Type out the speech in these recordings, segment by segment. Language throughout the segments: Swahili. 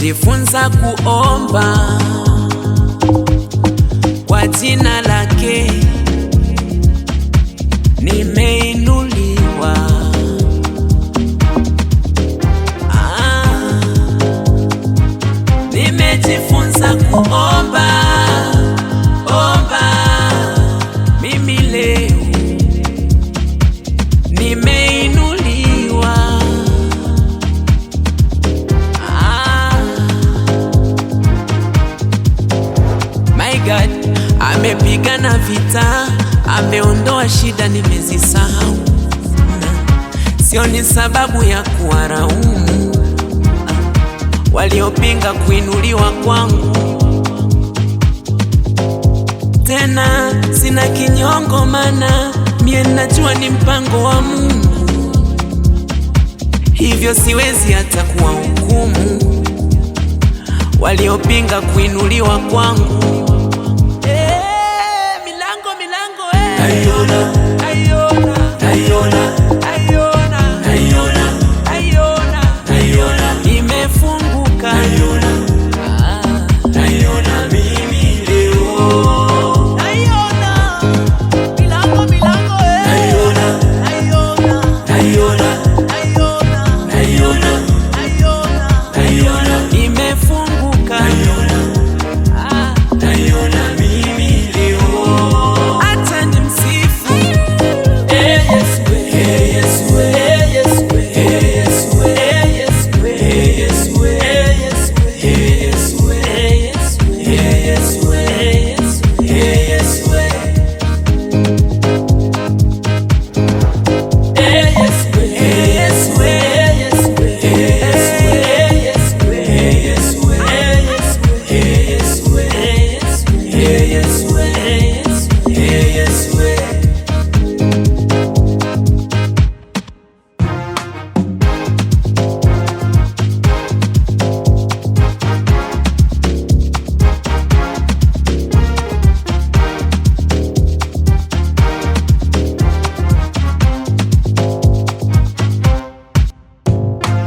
nimejifunza kuomba kwa jina lake, nimeinuliwa. Nimejifunza kuomba mimi leo nimeinuliwa. My God amepigana vita, ameondoa shida, nimezisahau. Sio ni sababu ya kuwaraumu waliopinga kuinuliwa kwangu. Tena sina kinyongo, mana mie najua ni mpango wa Mungu, hivyo siwezi hata kuwahukumu waliopinga kuinuliwa kwangu. Milango naiona, imefunguka, naiona mimi leo, milango imefunguka, naiona mimi leo. acha nimsifu Yesu, Yesu, Yesu, Yesu, Yesu, Yesu, Yesu, Yesu, Yesu,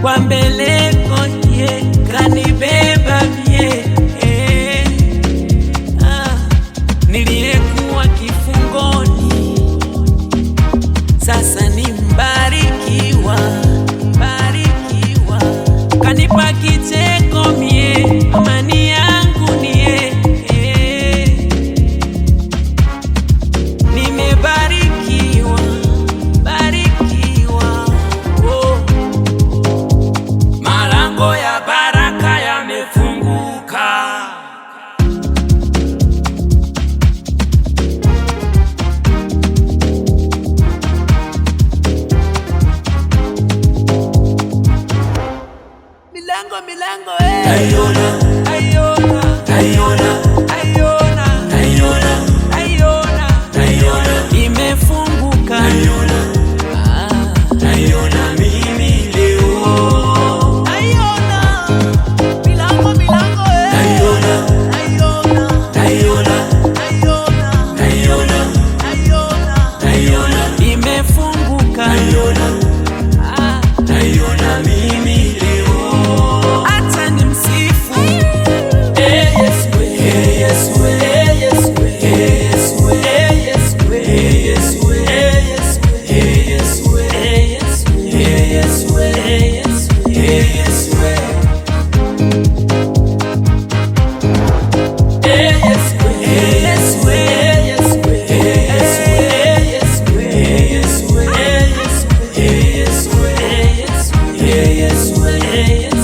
kwa mbeleko ye kanibeba mie, niliyekuwa kifungoni sasa ni mbarikiwa, kanipa kicheko mie, amani yangu nie, nimebarikiwa, malango ya baraka yamefunguka. milango imefunguka, Naiona mimi leo, milango imefunguka, naiona mimi leo. acha nimsifu Yesu, Yesu, Yesu, Yesu, Yesu, Yesu, Yesu,